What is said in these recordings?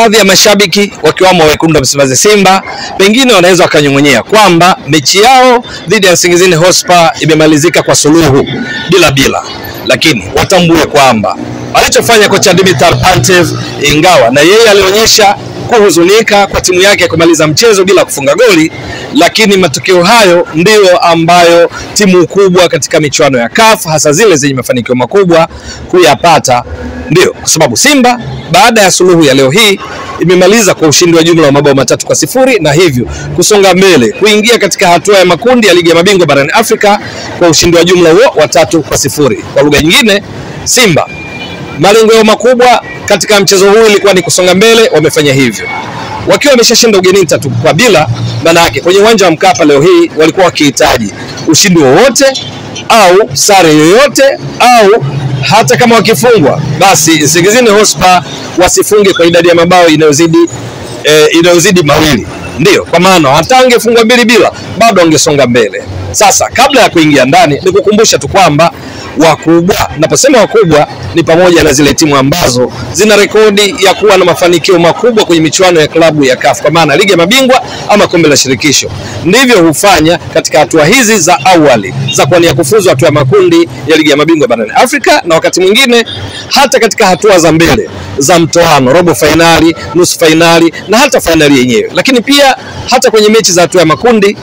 baadhi ya mashabiki wakiwamo wekundu wa Msimbazi Simba pengine wanaweza wakanyong'onyea kwamba mechi yao dhidi ya Nsingizini Hotspur imemalizika kwa suluhu bila, lakini watambue kwamba alichofanya kocha Dimitar Pantev, ingawa na yeye alionyesha kuhuzunika kwa timu yake kumaliza mchezo bila kufunga goli, lakini matokeo hayo ndio ambayo timu kubwa katika michuano ya CAF, hasa zile zenye mafanikio makubwa, kuyapata. Ndio kwa sababu Simba baada ya suluhu ya leo hii imemaliza kwa ushindi wa jumla wa mabao 3-0 na hivyo kusonga mbele kuingia katika hatua ya makundi ya ligi ya mabingwa barani Afrika kwa ushindi wa jumla huo wa 3-0. Kwa lugha nyingine, Simba malengo yao makubwa katika mchezo huu ilikuwa ni kusonga mbele, wamefanya hivyo. Wakiwa wameshashinda ugenini 3-0, maana yake kwenye uwanja wa Mkapa leo hii walikuwa wakihitaji ushindi wowote au sare yoyote, au hata kama wakifungwa basi Nsingizini Hotspur wasifunge kwa idadi ya mabao inayozidi mawili. Ndio kwa maana hata angefungwa 2-0 bado wangesonga mbele. Sasa kabla ya kuingia ndani, nikukumbusha tu kwamba wakubwa, naposema wakubwa ni pamoja na zile timu ambazo zina rekodi ya kuwa na mafanikio makubwa kwenye michuano ya klabu ya CAF, kwa maana ligi ya mabingwa ama kombe la shirikisho, ndivyo hufanya katika hatua hizi za awali za kuania kufuzu hatua ya makundi ya ligi ya mabingwa barani Afrika, na wakati mwingine hata katika hatua za mbele za mtoano, robo finali, nusu finali na hata finali yenyewe. Lakini pia hata kwenye mechi za hatua ya makundi,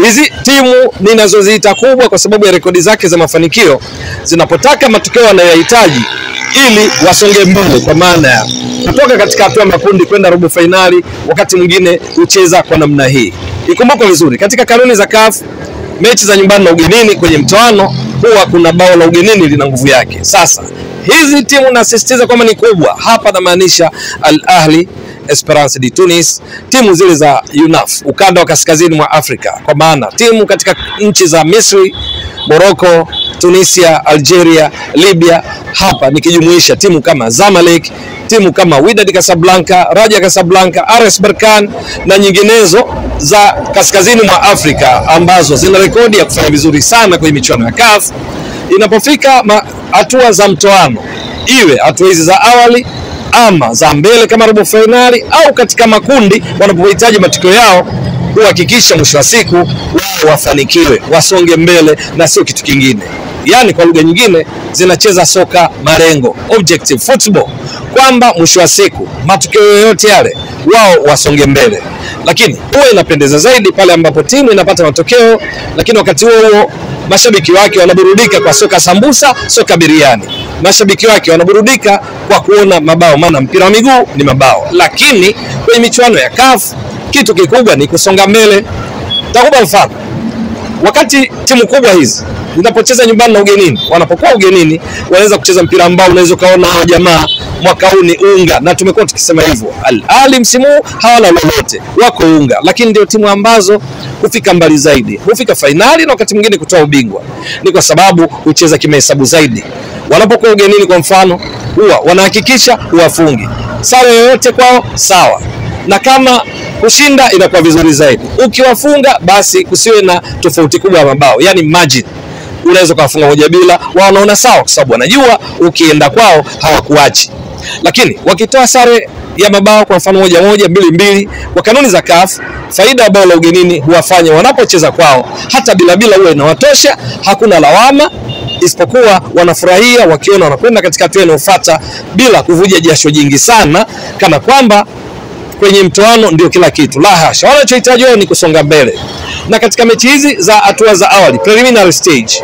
hizi timu ninazoziita kubwa kwa sababu ya rekodi zake za mafanikio zinapotaka matokeo wanayohitaji ili wasonge mbele, kwa maana ya kutoka katika hatua ya makundi kwenda robo finali, wakati mwingine hucheza kwa namna hii. Ikumbuke vizuri katika kanuni za CAF, mechi za nyumbani na ugenini kwenye mtoano huwa kuna bao la ugenini lina nguvu yake. Sasa hizi timu nasisitiza kwamba ni kubwa hapa, na maanisha Al Ahli, Esperance de Tunis, timu zile za UNAF ukanda wa kaskazini mwa Afrika, kwa maana timu katika nchi za Misri, Morocco, Tunisia, Algeria, Libya, hapa nikijumuisha timu kama Zamalek, timu kama Wydad Casablanca, Raja Casablanca, RS Berkane na nyinginezo za kaskazini mwa Afrika ambazo zina rekodi ya kufanya vizuri sana kwenye michuano ya CAF. Inapofika hatua za mtoano, iwe hatua hizi za awali ama za mbele kama robo finali au katika makundi, wanapohitaji matokeo yao kuhakikisha mwisho wa siku wao wafanikiwe, wasonge mbele na sio kitu kingine. Yani kwa lugha nyingine zinacheza soka malengo, objective football, kwamba mwisho wa siku matokeo yoyote yale wao wasonge mbele. Lakini huwa inapendeza zaidi pale ambapo timu inapata matokeo, lakini wakati huo mashabiki wake wanaburudika kwa soka sambusa, soka biriani. Mashabiki wake wanaburudika kwa kuona mabao, maana mpira wa miguu ni mabao. Lakini kwenye michuano ya CAF kitu kikubwa ni kusonga mbele. Takupa mfano, wakati timu kubwa hizi zinapocheza nyumbani na ugenini, wanapokuwa ugenini wanaweza kucheza mpira ambao unaweza kaona hao jamaa mwaka huu ni unga, na tumekuwa tukisema hivyo. Al Ahly msimu hawana lolote, wako unga, lakini ndio timu ambazo hufika mbali zaidi, hufika finali na wakati mwingine kutoa ubingwa. Ni kwa sababu hucheza kimahesabu zaidi. Wanapokuwa ugenini kwa mfano, huwa wanahakikisha huwafungi. Sare yoyote kwao sawa, na kama kushinda inakuwa vizuri zaidi. Ukiwafunga basi kusiwe na tofauti kubwa ya mabao, yani margin. Unaweza kuwafunga 1-0, wao wanaona sawa kwa sababu wanajua ukienda kwao hawakuachi. Lakini wakitoa sare ya mabao kwa mfano 1-1, 2-2, kwa kanuni za CAF, faida ya bao la ugenini huwafanya wanapocheza kwao hata bila huwa inawatosha, hakuna lawama, isipokuwa wanafurahia wakiona wanakwenda katika hatua inayofuata bila kuvuja jasho jingi sana kana kwamba kwenye mtoano ndio kila kitu. La hasha, wanachohitaji wao ni kusonga mbele. Na katika mechi hizi za hatua za awali, preliminary stage,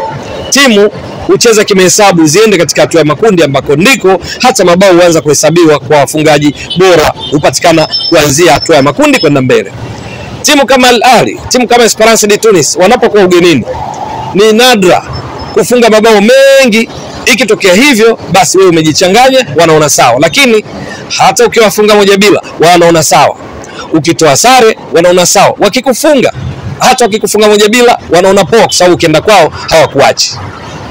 timu hucheza kimahesabu ziende katika hatua ya makundi ambako ndiko hata mabao huanza kuhesabiwa kwa wafungaji bora hupatikana kuanzia hatua ya makundi kwenda mbele. Timu kama Al Ahly, timu kama Esperance de Tunis wanapokuwa ugenini ni nadra kufunga mabao mengi. Ikitokea hivyo basi wewe umejichanganya, wanaona sawa. Lakini hata ukiwafunga 1-0 wanaona sawa, ukitoa sare wanaona sawa, wakikufunga hata wakikufunga 1-0 wanaona poa, kwa sababu ukienda kwao hawakuachi.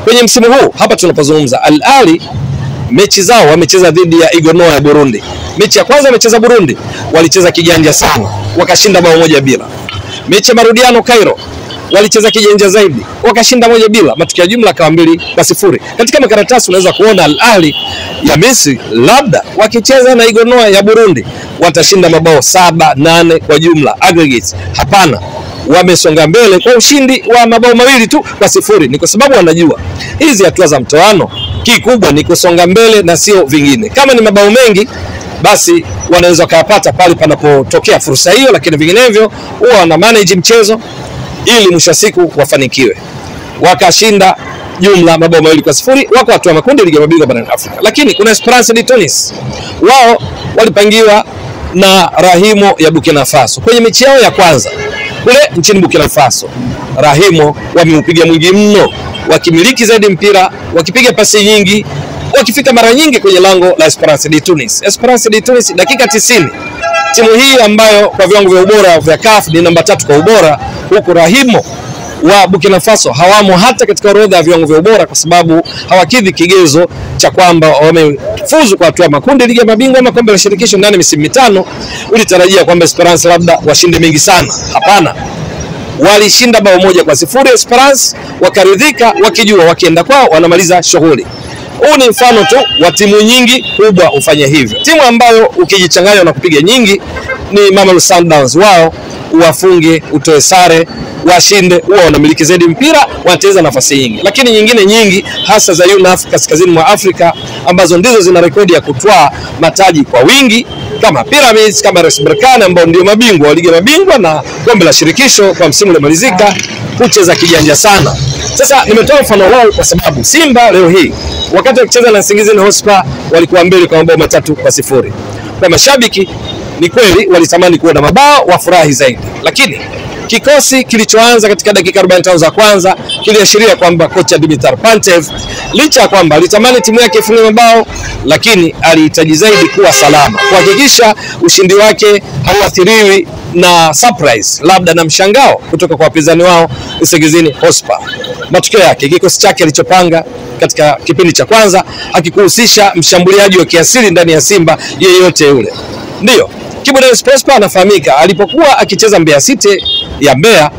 Kwenye msimu huu hapa tunapozungumza, Al Ahly mechi zao wamecheza dhidi ya Igonoa ya Burundi. Mechi ya kwanza wamecheza Burundi, walicheza kijanja sana, wakashinda bao 1-0. Mechi ya marudiano Cairo walicheza kijanja zaidi, wakashinda 1-0, matokeo ya jumla akawa 2-0. Katika makaratasi unaweza kuona Al Ahly ya Misri labda wakicheza na Igonoa ya Burundi watashinda mabao 7-8 kwa jumla aggregate. Hapana, wamesonga mbele kwa ushindi wa mabao 2-0. Ni kwa sababu wanajua hizi hatua za mtoano kikubwa ni kusonga mbele na sio vingine. Kama ni mabao mengi basi wanaweza kuyapata pale panapotokea fursa hiyo, lakini vinginevyo huwa wana manage mchezo ili mwisho siku wafanikiwe. Wakashinda jumla mabao 2-0, wako hatua makundi ligi ya mabingwa barani Afrika. Lakini kuna Esperance de Tunis, wao walipangiwa na Rahimo ya Burkina Faso kwenye mechi yao ya kwanza kule nchini Burkina Faso. Rahimo wameupiga mwingi mno, wakimiliki zaidi mpira, wakipiga pasi nyingi, wakifika mara nyingi kwenye lango la Esperance de Tunis. Esperance de Tunis dakika 90. Timu hii ambayo kwa viwango vya ubora vya CAF ni namba 3 kwa ubora, huku Rahimo wa Burkina Faso hawamo hata katika orodha ya viwango vya ubora kwa sababu hawakidhi kigezo cha kwamba wamefuzu kwa hatua makundi ligi ya mabingwa ama kombe la shirikisho ndani ya misimu mitano. Ulitarajia kwamba Esperance labda washinde mengi sana. Hapana. Walishinda bao 1-0 Esperance, wakaridhika wakijua wakienda kwao wanamaliza shughuli. Huu ni mfano tu wa timu nyingi kubwa ufanye hivyo. Timu ambayo ukijichanganya na kupiga nyingi ni Mamelodi Sundowns, wao uwafunge, utoe sare, washinde, huwa wanamiliki zaidi mpira, wanacheza nafasi nyingi. Lakini nyingine nyingi hasa za UNAF kaskazini mwa Afrika ambazo ndizo zina rekodi ya kutwaa mataji kwa wingi kama Pyramids, kama RS Berkane ambao ndio mabingwa wa ligi ya mabingwa na kombe la shirikisho kwa msimu uliomalizika, kucheza kijanja sana. Sasa nimetoa mfano wao kwa sababu Simba leo hii wakati wakicheza na Nsingizini Hotspur walikuwa mbele kwa mabao 3-0. Kwa mashabiki ni kweli walitamani kuona mabao wafurahi zaidi, lakini kikosi kilichoanza katika dakika 45 za kwanza kiliashiria kwamba kocha Dimitar Pantev licha ya kwamba alitamani timu yake ifunge mabao, lakini alihitaji zaidi kuwa salama, kuhakikisha ushindi wake hauathiriwi na surprise, labda na mshangao kutoka kwa wapinzani wao Nsingizini Hotspur. Matokeo yake kikosi chake alichopanga katika kipindi cha kwanza hakikuhusisha mshambuliaji wa kiasili ndani ya Simba yeyote yule. Ndio Kibu Denis Prosper anafahamika alipokuwa akicheza Mbeya City ya Mbeya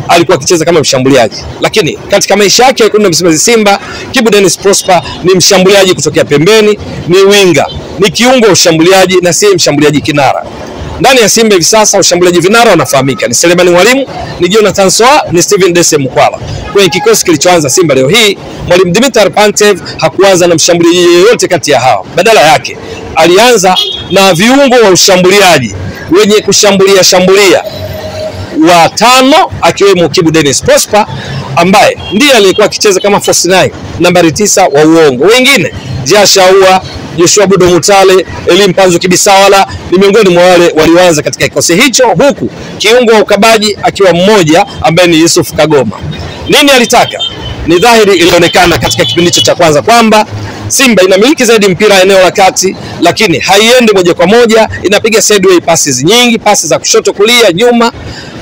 alikuwa akicheza kama mshambuliaji, lakini katika maisha yake kuna Msimbazi Simba Kibu Denis Prosper ni mshambuliaji kutokea pembeni, ni winga, ni kiungo ushambuliaji na si mshambuliaji kinara. Ndani ya Simba hivi sasa ushambuliaji vinara wanafahamika ni Selemani Mwalimu, ni Jonathan Soa, ni Steven Dese Mkwala. Kwenye kikosi kilichoanza Simba leo hii, Mwalimu Dimitar Pantev hakuanza na mshambuliaji yeyote kati ya hao. Badala yake alianza na viungo wa ushambuliaji wenye kushambulia watano, akiwemo Kibu Denis Prosper ambaye ndiye alikuwa akicheza kama false 9, nambari 9 wa uongo. Wengine Jashaua, Joshua Budo Mutale, Elim Panzo Kibisawala ni miongoni mwa wale walioanza katika kikosi hicho, huku kiungo wa ukabaji akiwa mmoja ambaye ni Yusuf Kagoma. Nini alitaka? Ni dhahiri ilionekana katika kipindi cha kwanza kwamba Simba inamiliki zaidi mpira eneo la kati, lakini haiendi moja kwa moja, inapiga sideways passes nyingi, pasi za kushoto kulia nyuma.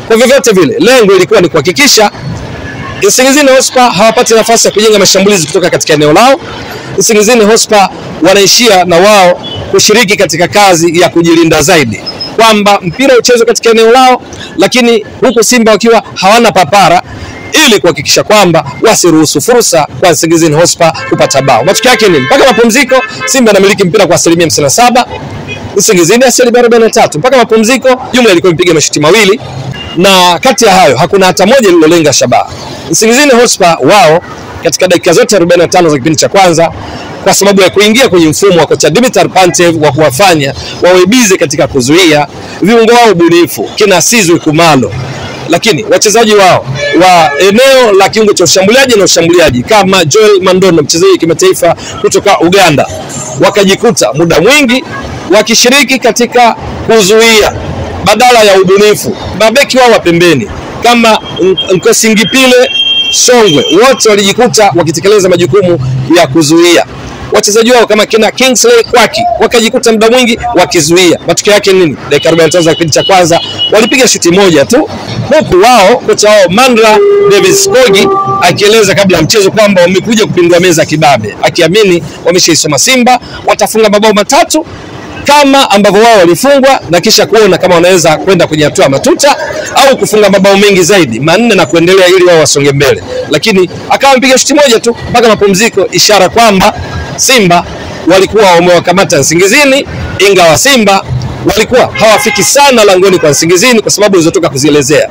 Kwa vyovyote vile lengo ilikuwa ni kuhakikisha Nsingizini Hotspur hawapati nafasi ya kujenga mashambulizi kutoka katika eneo lao. Nsingizini Hotspur wanaishia na wao kushiriki katika kazi ya kujilinda zaidi, kwamba mpira uchezwe katika eneo lao, lakini huku Simba wakiwa hawana papara ili kuhakikisha kwamba wasiruhusu fursa kwa Nsingizini Hotspur kupata bao. Matokeo yake nini? Mpaka mapumziko Simba inamiliki mpira kwa 57%, Nsingizini 43%. Mpaka mapumziko jumla ilikuwa imepiga mashuti mawili na kati ya hayo hakuna hata moja lililolenga shabaha. Nsingizini Hotspur wao katika dakika zote 45 za kipindi cha kwanza, kwa sababu ya kuingia kwenye mfumo wa kocha Dimitar Pantev wa kuwafanya wawe bize katika kuzuia, viungo wao bunifu kina Sizwe Kumalo, lakini wachezaji wao wa eneo la kiungo cha ushambuliaji kama Joel Mandono, mchezaji kimataifa kutoka Uganda, wakajikuta muda mwingi wakishiriki katika kuzuia badala ya ubunifu. Mabeki wao wa pembeni kama Nkosingipile, Songwe, wote walijikuta wakitekeleza majukumu ya kuzuia. Wachezaji wao kama kina Kingsley Kwaki wakajikuta muda mwingi wakizuia. Matokeo yake nini? Dakika 45 za kipindi cha kwanza walipiga shuti moja tu, huku wao kocha wao Mandla Davis Kogi akieleza kabla ya mchezo kwamba wamekuja kupindua meza kibabe, akiamini wameshaisoma Simba watafunga mabao 3 kama ambavyo wao walifungwa na kisha kuona kama wanaweza kwenda kwenye hatua matuta au kufunga mabao mengi zaidi 4 na kuendelea ili wao wasonge mbele, lakini akawa mpiga shuti moja tu mpaka mapumziko, ishara kwamba Simba walikuwa wamewakamata Nsingizini, ingawa Simba walikuwa hawafiki sana langoni kwa Nsingizini kwa sababu zilizotoka kuzielezea.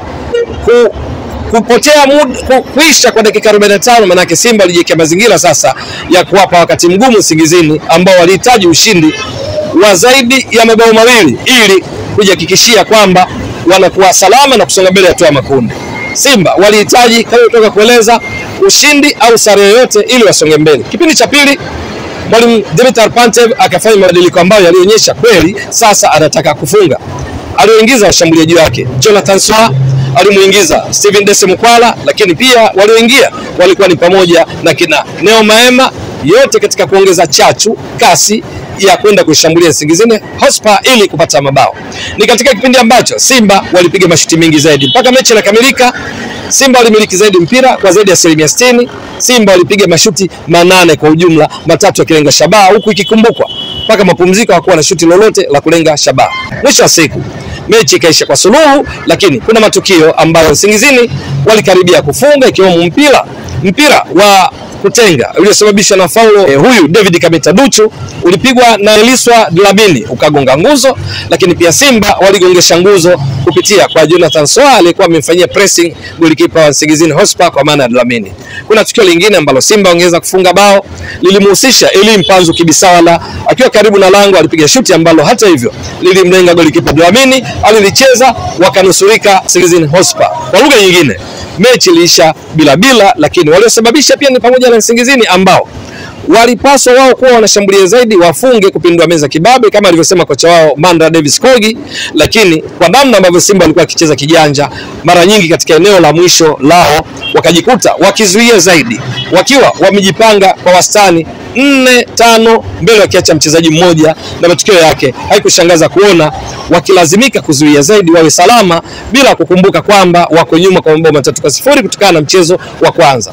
Kupotea muda kuisha kwa dakika 45, manake Simba walijiwekea mazingira sasa ya kuwapa wakati mgumu Nsingizini ambao walihitaji ushindi wa zaidi ya mabao mawili ili kujihakikishia kwamba wanakuwa salama na kusonga mbele hatua ya makundi. Simba walihitaji kama kutoka kueleza ushindi au sare yoyote ili wasonge mbele. Kipindi cha pili Mwalimu Dimitar Pantev akafanya mabadiliko ambayo yalionyesha kweli sasa anataka kufunga. Alioingiza washambuliaji wake Jonathan Soa, alimuingiza Steven Dese Mukwala, lakini pia walioingia walikuwa ni pamoja na kina Neo Maema, yote katika kuongeza chachu kasi ya kwenda kushambulia Nsingizini Hotspur ili kupata mabao. Ni katika kipindi ambacho Simba walipiga mashuti mengi zaidi. Mpaka mechi inakamilika, Simba walimiliki zaidi mpira kwa zaidi ya 60%. Simba walipiga mashuti 8 kwa ujumla, 3 yakilenga shabaha, huku ikikumbukwa mpaka mapumziko hakuwa na shuti lolote la kulenga shabaha. Mwisho wa siku mechi ikaisha kwa suluhu, lakini kuna matukio ambayo Nsingizini walikaribia kufunga, ikiwemo mpira wa kutenga uliosababishwa na faulo huyu David Kameta Duchu, ulipigwa na Eliswa Dlamini ukagonga nguzo, lakini pia Simba waligongesha nguzo kupitia kwa Jonathan Soa aliyekuwa amemfanyia pressing golikipa wa Nsingizini Hotspur kwa maana ya Dlamini. Kuna tukio lingine ambalo Simba ongeza kufunga bao, lilimhusisha Eli Mpanzu Kibisawala akiwa karibu na lango, alipiga shuti ambalo hata hivyo lilimlenga golikipa Dlamini, alilicheza wakanusurika Nsingizini Hotspur. Kwa lugha nyingine mechi iliisha bila, lakini waliosababisha pia ni pamoja na Nsingizini ambao walipaswa wao kuwa wanashambulia zaidi, wafunge kupindua meza kibabe kama alivyosema kocha wao Mandra Davis Kogi, lakini kwa namna ambavyo Simba walikuwa wakicheza kijanja mara nyingi katika eneo la mwisho lao wakajikuta wakizuia zaidi, wakiwa wamejipanga kwa wastani 4-5 mbele wakiacha mchezaji mmoja, na matokeo yake haikushangaza kuona wakilazimika kuzuia zaidi wawe salama bila kukumbuka kwamba wako nyuma kwa mabao 3-0 kutokana na mchezo wa kwanza.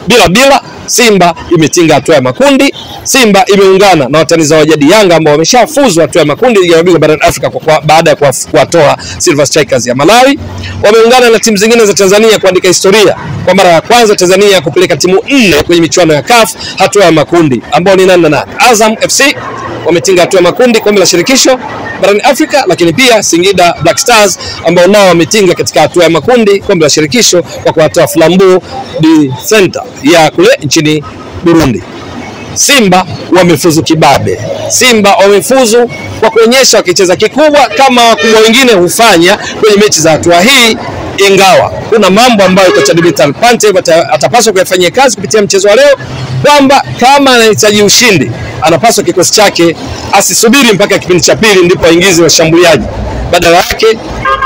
Bila Simba imetinga hatua ya makundi. Simba imeungana na watani za wajadi Yanga ambao wameshafuzu hatua ya makundi ya mabingwa barani Afrika baada ya kuwatoa Silver Strikers ya Malawi. Wameungana na timu zingine za Tanzania kuandika historia, kwa mara ya kwanza Tanzania kupeleka timu 4 kwenye michuano ya CAF hatua ya makundi, ambao ni nani na nani? Azam FC wametinga hatua ya makundi kombe la shirikisho barani Afrika, lakini pia Singida Black Stars ambao nao wametinga katika hatua ya makundi kombe la shirikisho kwa kuwatoa Flambeau du Center ya kule nchini Burundi. Simba wamefuzu kibabe. Simba wamefuzu kwa kuonyesha wakicheza kikubwa kama wakubwa wengine hufanya kwenye mechi za hatua hii, ingawa kuna mambo ambayo kocha Dimitar Pantev atapaswa kuyafanyia kazi kupitia mchezo wa leo, kwamba kama anahitaji ushindi anapaswa kikosi chake asisubiri mpaka kipindi cha pili ndipo aingize washambuliaji, badala yake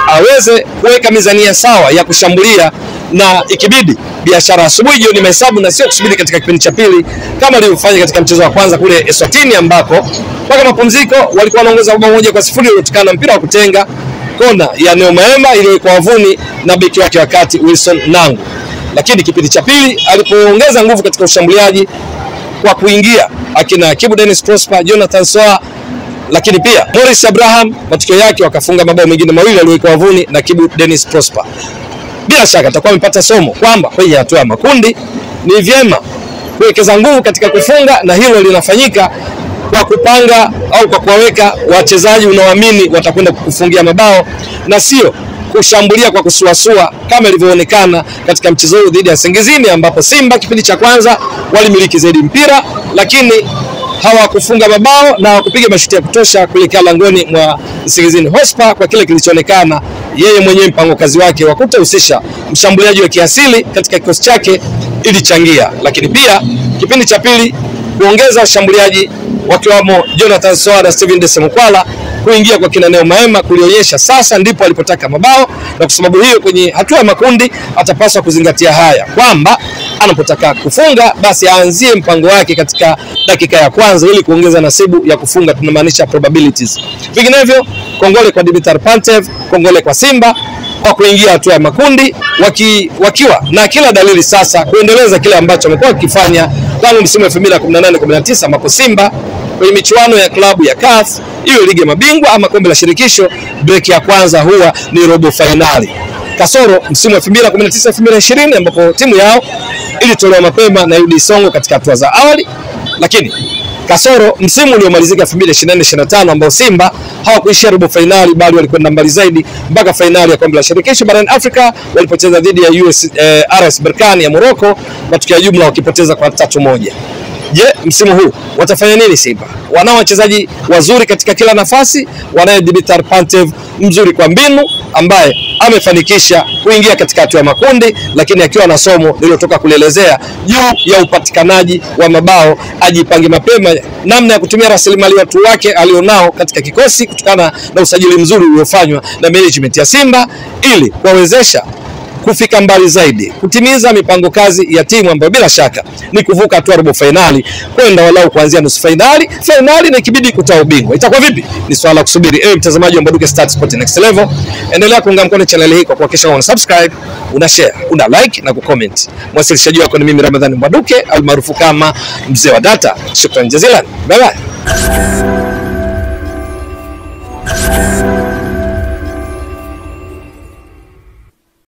aweze kuweka mizania sawa ya kushambulia na ikibidi biashara asubuhi jioni mahesabu, na sio kusubiri katika kipindi cha pili kama alivyofanya katika mchezo wa kwanza kule Eswatini ambako mpaka mapumziko walikuwa wanaongoza bao 1-0 kutokana na mpira wa kutenga kona ya Neo Maema iliyowekwa wavuni na beki wake wa kati Wilson Nangu. Lakini kipindi cha pili alipoongeza nguvu katika ushambuliaji kwa kuingia akina Kibu Dennis Prosper, Jonathan Soa, lakini pia Morris Abraham, matokeo yake wakafunga mabao mengine mawili aliyowekwa wavuni na Kibu Dennis Prosper. Bila shaka atakuwa amepata somo kwamba kwenye hatua ya makundi ni vyema kuwekeza nguvu katika kufunga, na hilo linafanyika kwa kupanga au kwa kuwaweka wachezaji unaoamini watakwenda kukufungia mabao na sio kushambulia kwa kusuasua kama ilivyoonekana katika mchezo huu dhidi ya Nsingizini, ambapo Simba kipindi cha kwanza walimiliki zaidi mpira lakini hawakufunga mabao na hawakupiga mashuti ya kutosha kuelekea langoni mwa Nsingizini Hotspur, kwa kile kilichoonekana yeye mwenyewe mpango kazi wake wa kutohusisha mshambuliaji wa kiasili katika kikosi chake ilichangia. Lakini pia kipindi cha pili kuongeza washambuliaji wakiwamo Jonathan Soa na Steven Dese Mukwala kuingia kwa kina Neo Maema kulionyesha sasa ndipo alipotaka mabao, na kwa sababu hiyo kwenye hatua ya makundi atapaswa kuzingatia haya kwamba anapotaka kufunga basi aanzie mpango wake katika dakika ya kwanza ili kuongeza nasibu ya kufunga, tunamaanisha probabilities. Vinginevyo kongole kwa Dimitar Pantev, kongole kwa Simba kwa kuingia hatua ya makundi wakiwa na kila dalili sasa kuendeleza kile ambacho wamekuwa wakifanya tangu msimu wa 2018-19 ambapo Simba kwenye michuano ya klabu ya CAF, iwe ligi ya mabingwa ama kombe la shirikisho, break ya kwanza huwa ni robo finali. Kasoro msimu wa 2019-2020 ambapo timu yao ilitolewa mapema na UD Songo katika hatua za awali, lakini kasoro msimu uliomalizika 2024-2025 ambao Simba hawakuishia robo finali bali walikwenda mbali zaidi mpaka finali ya kombe la shirikisho barani Afrika walipocheza dhidi ya RS Berkane ya Morocco, matokeo ya jumla wakipoteza kwa 3-1. Je, msimu huu watafanya nini Simba? Wanao wachezaji wazuri katika kila nafasi, wanaye Dimitar Pantev mzuri kwa mbinu ambaye amefanikisha kuingia katika hatua ya makundi, lakini akiwa na somo lililotoka kulielezea juu ya upatikanaji wa mabao, ajipange mapema namna ya kutumia rasilimali watu wake alionao katika kikosi kutokana na usajili mzuri uliofanywa na management ya Simba ili kuwawezesha kufika mbali zaidi, kutimiza mipango kazi ya timu ambayo bila shaka ni kuvuka hatua robo finali kwenda walau kuanzia nusu finali na ikibidi kutoa ubingwa. Itakuwa vipi? Ni swala la kusubiri. Ewe mtazamaji wa Mbwaduke Stats Sport Next Level, endelea kuunga mkono channel hii kwa kuhakikisha una subscribe, una share, una like na kucomment. Mwasilishaji wako ni mimi Ramadhani Mbwaduke almaarufu kama Mzee wa Data. Shukrani jazilan. Bye bye.